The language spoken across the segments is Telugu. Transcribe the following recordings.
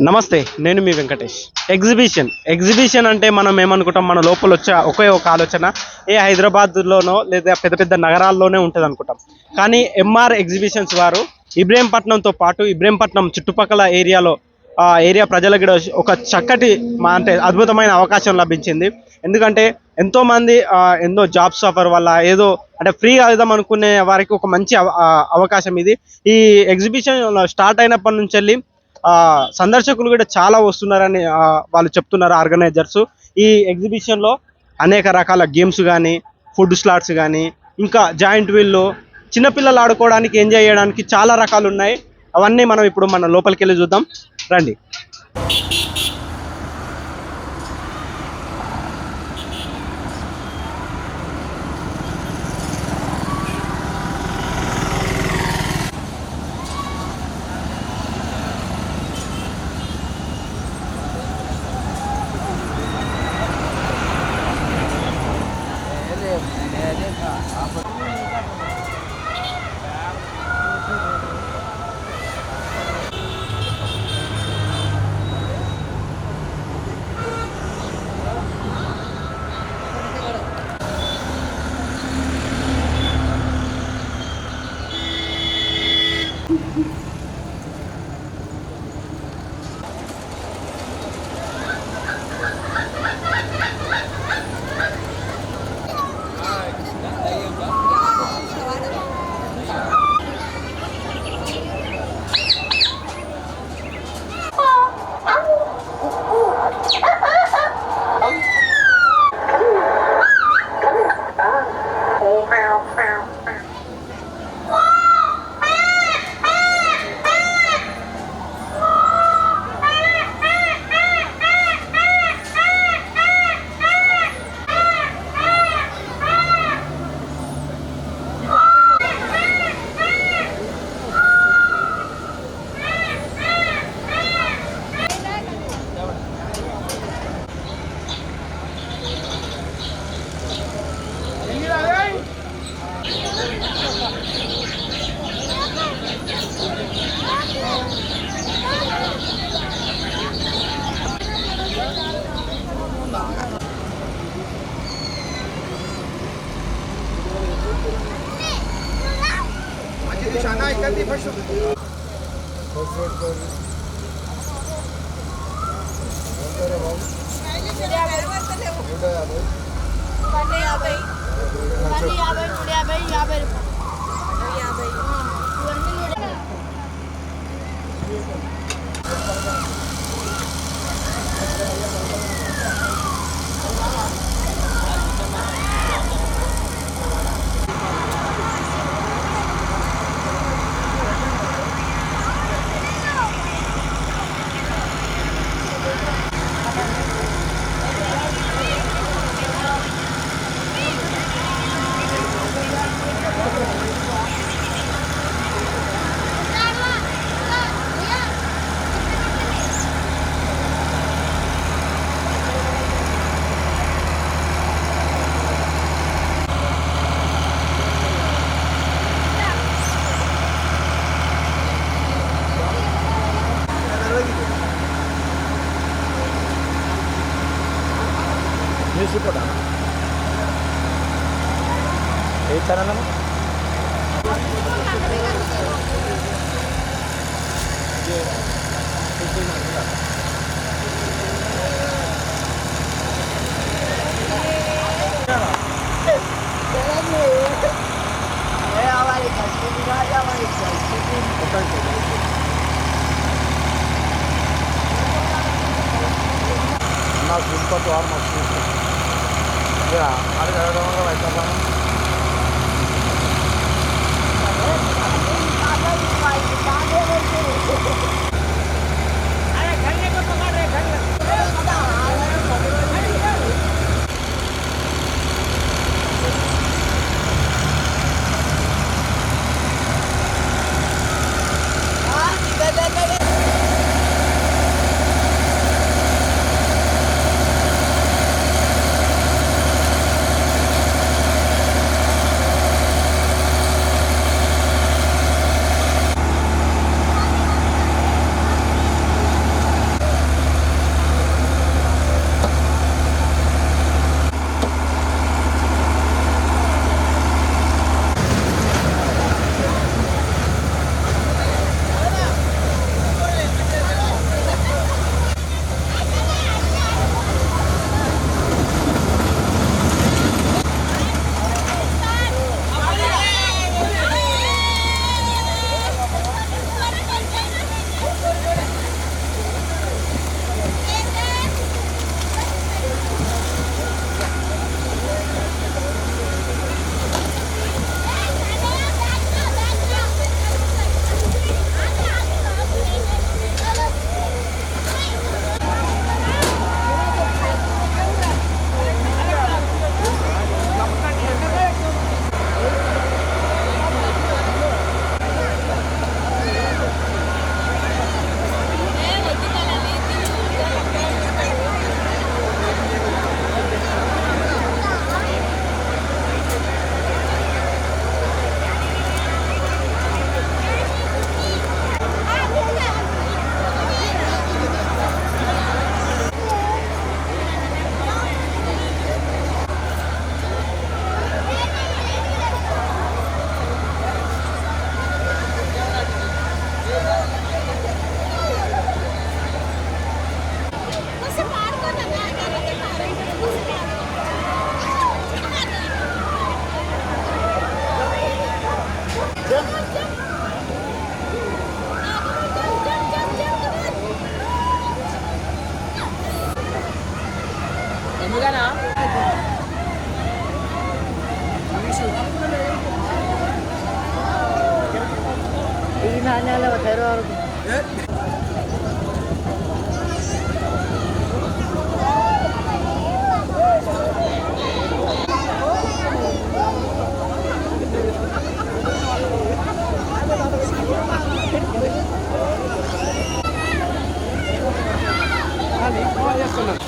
నమస్తే, నేను మీ వెంకటేష్. ఎగ్జిబిషన్ అంటే మనం ఏమనుకుంటాం, మన లోపల వచ్చే ఒకే ఒక ఆలోచన హైదరాబాద్లోనో లేదా పెద్ద పెద్ద నగరాల్లోనే ఉంటుంది అనుకుంటాం. కానీ ఎంఆర్ ఎగ్జిబిషన్స్ వారు ఇబ్రహీంపట్నంతో పాటు ఇబ్రహీంపట్నం చుట్టుపక్కల ఏరియా ప్రజలకు కూడా ఒక చక్కటి అంటే అద్భుతమైన అవకాశం లభించింది. ఎందుకంటే ఎంతోమంది ఎన్నో జాబ్స్ ఆఫర్ వల్ల ఏదో అంటే ఫ్రీగా వెళ్దాం అనుకునే వారికి ఒక మంచి అవకాశం ఇది. ఈ ఎగ్జిబిషన్ స్టార్ట్ అయినప్పటి నుంచి వెళ్ళి సందర్శకులు కూడా చాలా వస్తున్నారని వాళ్ళు చెప్తున్నారు, ఆర్గనైజర్స్. ఈ ఎగ్జిబిషన్లో అనేక రకాల గేమ్స్ కానీ, ఫుడ్ స్లాట్స్ కానీ, ఇంకా జాయింట్ వీల్లో చిన్నపిల్లలు ఆడుకోవడానికి, ఎంజాయ్ చేయడానికి చాలా రకాలు ఉన్నాయి. అవన్నీ మనం ఇప్పుడు మన లోపలికి వెళ్ళి చూద్దాం, రండి. Sana ikan di pasok. ఏ ఛానల్ అమ్మా? నాకు ఇంకొక వారం వస్తుంది. అది చదవడం వల్ల చేస్తున్నాను.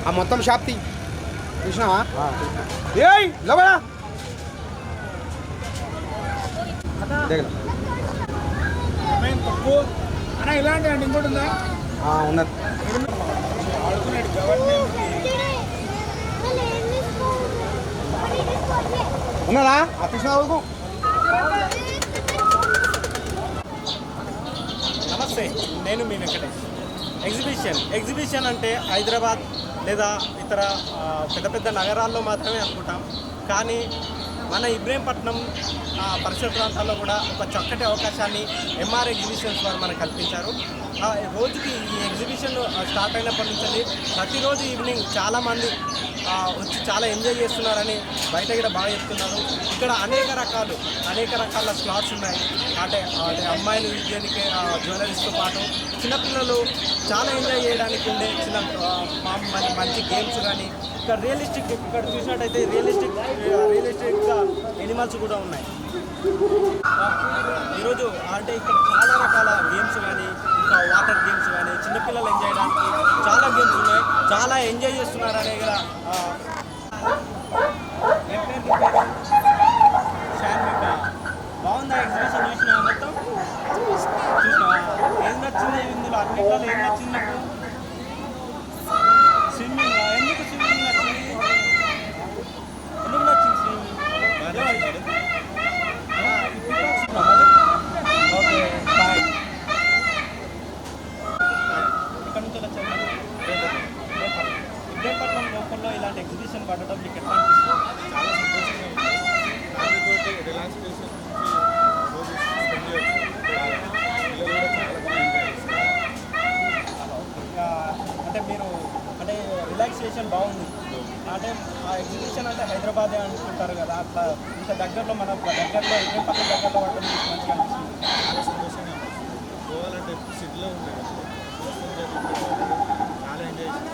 ఆ మొత్తం షాప్ తీ చూసినావా? ఏయ్ లవడా ఇలాంటి అండి ఇంకోటి ఉందా? ఉన్నది. ఉన్నదా? కృష్ణ నమస్తే, నేను మీ వెంకటేష్. ఎగ్జిబిషన్ అంటే హైదరాబాద్ లేదా ఇతర పెద్ద పెద్ద నగరాల్లో మాత్రమే అనుకుంటాం. కానీ మన ఇబ్రహీంపట్నం పరిసర ప్రాంతాల్లో కూడా ఒక చక్కటి అవకాశాన్ని ఎంఆర్ ఎగ్జిబిషన్స్ వారు మనకు కల్పించారు. రోజుకి ఈ ఎగ్జిబిషన్ స్టార్ట్ అయినప్పటి నుంచి ప్రతిరోజు ఈవినింగ్ చాలామంది వచ్చి చాలా ఎంజాయ్ చేస్తున్నారని బయట కూడా బాగా చెప్తున్నారు. ఇక్కడ అనేక రకాల స్లాట్స్ ఉన్నాయి. అంటే అమ్మాయిలు విద్యానికి జ్యువెలరీస్తో పాటు చిన్నపిల్లలు చాలా ఎంజాయ్ చేయడానికి ఉండే మంచి గేమ్స్ కానీ ఇక్కడ చూసినట్టయితే రియలిస్టిక్గా ఎనిమల్స్ కూడా ఉన్నాయి. ఈరోజు అంటే ఇక్కడ చాలా రకాల గేమ్స్ కానీ ఇంకా వాటర్ గేమ్స్ కానీ చిన్నపిల్లలు ఎంజాయ్ చేయడానికి చాలా గేమ్స్ ఉన్నాయి. చాలా ఎంజాయ్ చేస్తున్నారు అనే కదా. బాగుందా ఎగ్జిబిషన్? చూసినా మొత్తం చూసినావా? ఏం నచ్చింది ఇందులో? అన్నిట్లో ఏం నచ్చింది నాకు? స్విమ్మింగ్. ఎందుకు స్విమ్మింగ్ నచ్చింది? స్విమ్మింగ్? Okay boy. ఇక్కడ నుంచి వచ్చాను. ఇబ్రహీంపట్నం లోకల్లో అట్లా ఇంత దగ్గరలో మన దగ్గరలో ఏం పక్కన దగ్గరలో పడడం మీకు మంచిగా అనిపిస్తుంది? చాలా సంతోషంగా అనిపిస్తుంది. పోవాలంటే ఎప్పుడు సిటీలో ఉంటాయి కదా, చాలా ఎంజాయ్ చేసి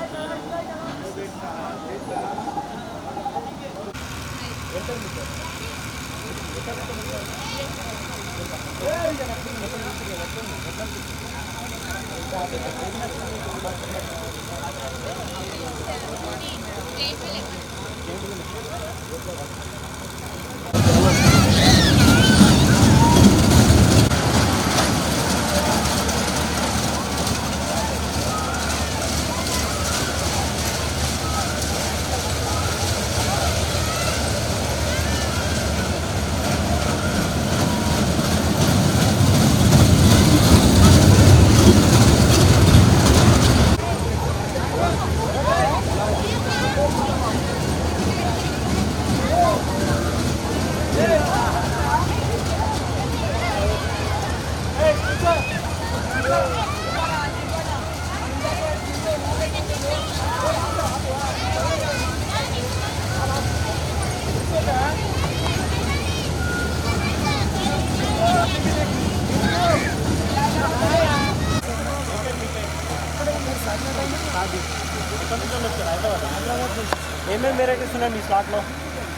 ఏమేమి వెరైటీస్ ఉన్నాయి మీ స్లాట్లో?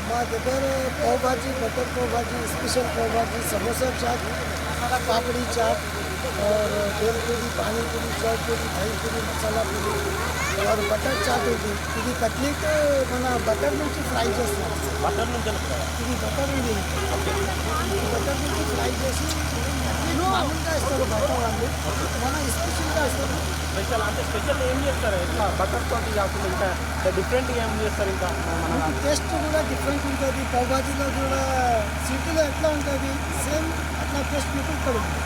మా దగ్గర పావ్ భాజీ, బటర్ पाव भाजी, स्पेशल पाव भाजी, समोसा चाट, पापड़ी चाट और भेल पूरी, पानी पूरी, चाट पूरी, दही पूरी, मसाला पूरी और బటర్ చాట్ ఉంది. ఇది కట్లెట్ మన బటర్ నుంచి ఫ్రై చేస్తాం. బటర్ నుంచి వస్తాయా? ఇది బటర్ ఇది బటర్ నుంచి ఫ్రై చేసి కట్లెట్ మామూలుగా ఇస్తారు బయట వాళ్ళు, మన స్పెషల్గా ఇస్తారు. స్పెషల్ అంటే స్పెషల్ ఏం చేస్తారు? ఎట్లా బటర్ తోటి కాకుండా ఇంకా డిఫరెంట్గా ఏం చేస్తారు? ఇంకా మన టేస్ట్ కూడా డిఫరెంట్ ఉంటుంది. పావ్ భాజీలో కూడా సిటీలో ఎట్లా ఉంటుంది సేమ్ అట్లా టేస్ట్ మీకు ఇక్కడ ఉంటుంది.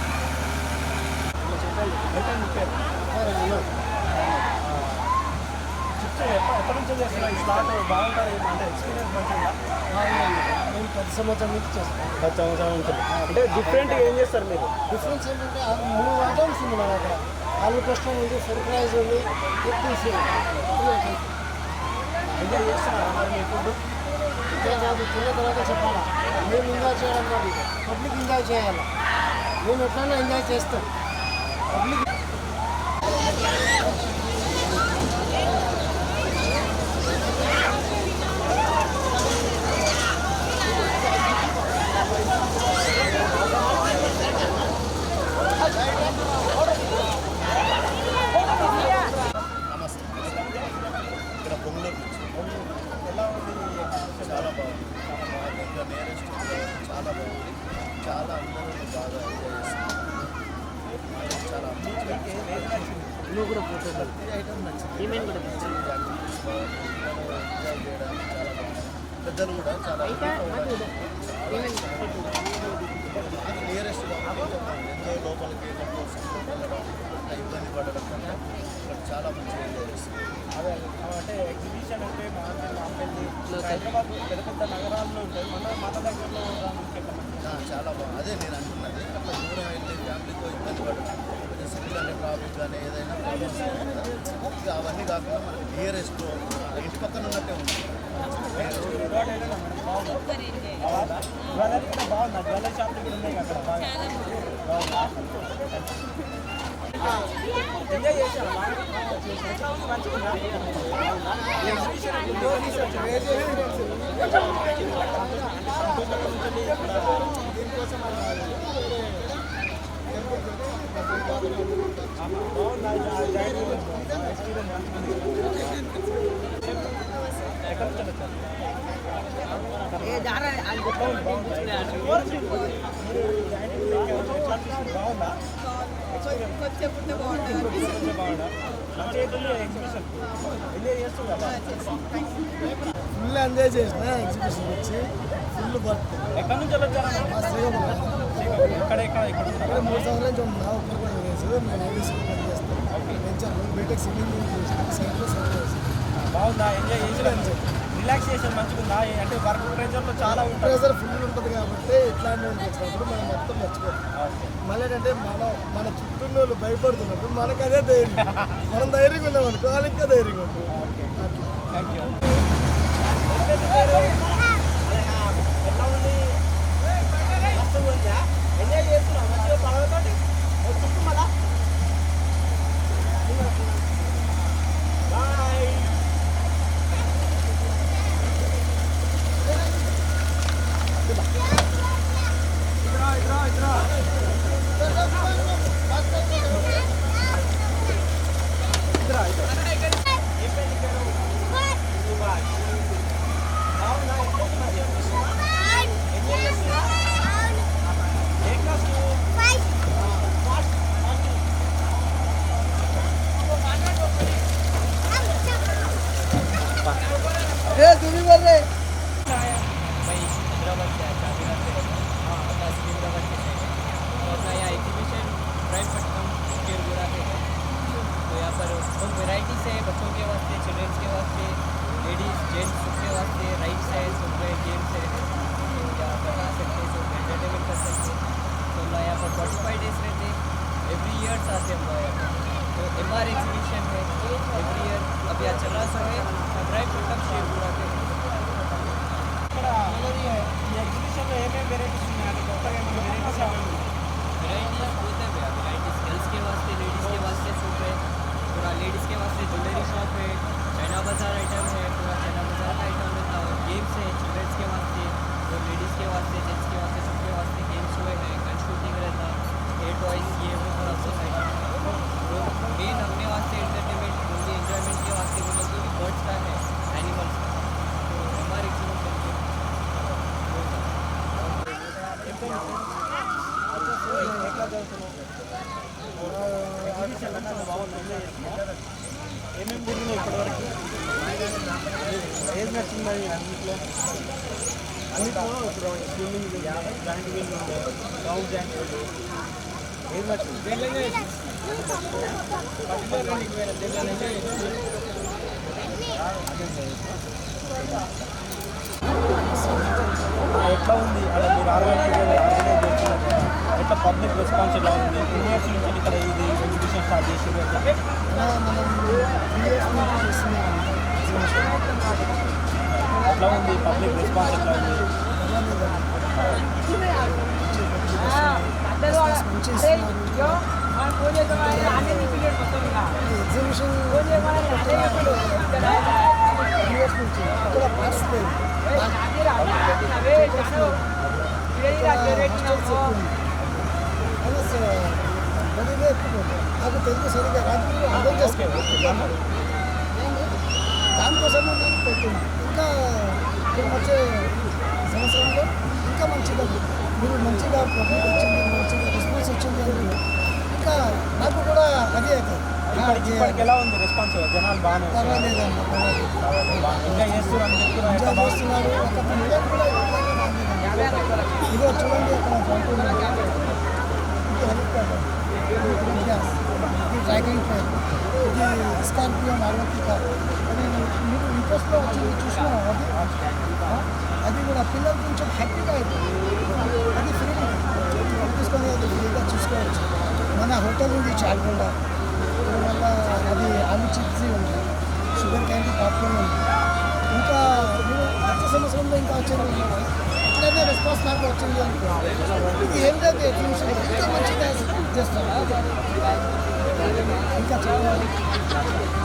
ఎప్పటి నుంచి చేస్తున్నారు ఈ స్లాట్? బాగుంటుంది అంటే ఎక్స్పీరియన్స్ మంచిగా? మేము 10 సంవత్సరాల నుంచి చేస్తాం. 10 సంవత్సరాల నుంచి. అంటే డిఫరెంట్గా ఏం చేస్తారు మీరు? డిఫరెన్స్ ఏంటంటే 3 ఐటమ్స్ ఉంది మన దగ్గర. ఆలూ కష్టం ఉంది, ఫ్రెంచ్ ఫ్రైస్ ఉంది, ఎగ్ పీస్ ఉంది. 3 ఐటమ్స్. ఎంజాయ్ చేస్తున్నారా మరి మీ ఫుడ్? ఇదే కాదు, తిన్న తర్వాత చెప్పాలా, మేము ఎంజాయ్ చేయడం కాదు, పబ్లిక్ ఎంజాయ్ చేయాలి. మేము ఎట్లయినా ఎంజాయ్ చేస్తాం. పబ్లిక్ ఇక్కడ పొంగులూరు నుంచి ఎలా ఉంది? చాలా బాగుంది. మా దగ్గర నియరెస్ట్ చాలా బాగుంది. చాలా అందరూ బాగా ఎంజాయ్ చేస్తున్నారు. చాలా నువ్వు కూడా ఫోటో ఈ ఐటమ్ నచ్చింది. ఈమెయిల్ కూడా పిల్లలు ఎంజాయ్ చేయడానికి చాలా బాగుంది. పెద్దలు కూడా చాలా నియరెస్ట్ ఎంతో లోపలికి వెళ్ళడం ఇబ్బంది పడడం కన్నా ఇక్కడ చాలా మంచిగా ఎంజాయ్ చేస్తుంది. అదే అంటే ఎగ్జిబిషన్ అంటే మాంపల్లి హైదరాబాద్ పెద్ద పెద్ద నగరాల్లో ఉంటాయి. మన దగ్గరలో చాలా బాగుంది. అదే నేను అంటున్నది, అట్లా దూరం వెళ్ళి ఫ్యామిలీతో ఇబ్బంది పడడం, కొంచెం సిటీ కానీ ట్రాఫిక్ కానీ ఏదైనా ప్రాబ్లమ్స్ ఇక అవన్నీ కాకుండా మనకి నియరెస్ట్ ఇంటి పక్కన ఉన్నట్టే ఉంది. బాగుంది. జ్యువెలరీ షాప్లు కూడా ఉన్నాయి అక్కడ బాగా. ఎంజాయ్ చేశాను. మంచిగా బాగుందా? ఫుల్ ఎంజాయ్ చేసిన ఎగ్జిబిషన్ వచ్చి ఫుల్ వర్క్. ఎక్కడి నుంచి వచ్చారా? మా శ్రీకాకుళం ఇక్కడ ఇక్కడ ఇక్కడ ఇక్కడ 3 సంవత్సరాల నుంచి ఉన్నా. ఒక్కరు వేసు మేము ఐవీసీ పని చేస్తాం. పెంచాను బీటెక్ సివిల్ చేసిన సైట్లో సైట్లో బాగుందా? ఎంజాయ్ చేసి రిలాక్సేషన్ మంచిగా ఉందా? అంటే వర్క్ ప్రెజర్లో చాలా ఉంటుంది. ప్రెజర్ ఫుల్ ఉంటుంది కాబట్టి ఇట్లాంటివి వచ్చినప్పుడు మనం మొత్తం మర్చిపోతాం. మళ్ళీ ఏంటంటే మన చుట్టూ వాళ్ళు భయపడుతున్నప్పుడు మనకు అదే ధైర్యం. మనం ధైర్యంగా ఉన్నాం అనుకో, వాళ్ళు ఇంకా ధైర్యంగా ఉంటుంది. అట్లా థ్యాంక్ యూ. भाई हैदराबाद से आया चांदीगढ़ से अपना सिकंदराबाद के साइड है तो अपना यहाँ एग्जीबिशन इब्राहिमपट्टनम केरगुरा पे है तो यहाँ पर बहुत वेराइटीज़ है बच्चों के वास्ते चिल्ड्रंस के वास्ते लेडीज़ जेंट्स सबके वास्ते राइड्स है सब गेम्स है तो यहाँ पर आ सकते हैं सब एंटरटेनमेंट कर सकते हैं तो हम यहाँ पर 45 डेज रहते एवरी ईयर्स आते हम यहाँ पर तो MR एग्जीबिशन है एवरी ईयर अब यहाँ चल रहा सब है इब्राहिमपट्टनम केरगुरा पे ఎగ్జిబిషన్లో ఏమేమి వెరైటీస్ ఉన్నాయండి కొత్తగా ఏమైనా వెరైటీస్ वेराइटीज़ बहुत है भैया वेराइटीज़ गर्ल्स के वास्ते लेडीज़ के वास्ते सूट है पूरा लेडीज़ के वास्ते ज्वेलरी शॉप है चाइना बाजार आइटम है पूरा चाइना बाजार का आइटम रहता है गेम्स है चिल्ड्रंस के वास्ते और लेडीज़ के वास्ते जेंट्स के वास्ते सबके वास्ते गेम्स हुए हैं गन शूटिंग रहता हेयर टॉयज़ ये वो पूरा सब आइटम तो मेन अपने वास्ते एंटरटेनमेंट उनके एंजॉयमेंट के वास्ते वो लोग भी बर्ड्स का है एनिमल्स का तो हमारे एग्जीबिशन ఎట్లా చదువుతున్నావు ఎగ్జిబిషన్ అన్న బాగుంది ఏమేమి తిరిగినాయి ఇప్పటివరకు ఏది నచ్చింది అన్నింటిలో ఇప్పుడు స్విమ్మింగ్ జాయింట్ వీల్ ఉండే లాంగ్ జాయింట్ వీల్ ఏది నచ్చింది పర్టికులర్గా నీకు వేరే దేనిలో ఎట్లా ఉంది అలా మీరు ఆర్గనైజ్ చేస్తున్నారు ఎట్లా పబ్లిక్ రెస్పాన్స్ ఎలా ఉంది 2 ఇయర్స్ నుంచి ఇక్కడ ఇది ఎగ్జిబిషన్ స్టార్ట్ చేసారు మనం 3 years నుంచి చేస్తున్నాం ఎట్లా ఉంది పబ్లిక్ రెస్పాన్స్ ఎట్లా ఉంది మంచి ఎగ్జిబిషన్ 3 years నుంచి ఇక్కడ పార్టిసిపేట్ నాకు తెలుగు సరిగ్గా రాదు అర్థం చేసుకోవాలి దానికోసం నేను పెట్టింది ఇంకా ఇప్పుడు వచ్చే సంవత్సరంలో ఇంకా మంచిగా మీరు మంచిగా పబ్లిక్ వచ్చింది మంచిగా రెస్పాన్స్ వచ్చింది అని ఇంకా నాకు కూడా అదే అవుతుంది ఇప్పటికి ఎలా ఉంది రెస్పాన్స్ జనాలు బాగానే పర్వాలేదమ్మా ఇంకా చేస్తున్నారు అని చెప్తున్నారు ఎంజాయ్ చేస్తున్నారు ఒక పిల్లలు కూడా ఇదో చూడండి అక్కడ జంతువులు ఇది హెలికాప్టర్ ఇది గ్యాస్ ఇది డ్రాగన్ ట్రైన్ ఇది స్కార్పియో మారుతి కార్ అది మీరు ఇంట్రెస్ట్తో వచ్చి చూసినా అది కూడా పిల్లలు కొంచెం హ్యాపీగా అవుతుంది అది ఫ్రీ తీసుకొని అది ఫ్రీగా చూసుకోవచ్చు మన హోటల్ ఉంది చాల్గొండ వల్ల అది ఆలు చిప్స్ ఉంది షుగర్ క్యాండీ పాప్కార్న్ ఉంది ఇంకా మీరు వచ్చే సంవత్సరంలో ఇంకా వచ్చేది ఇట్లనే రెస్పాన్స్ నాకు వచ్చింది అనుకో ఇది ఏం లేదు ఎగ్జిబిషన్ ఇంకా మంచిగా చేస్తాను ఇంకా చెప్పాలి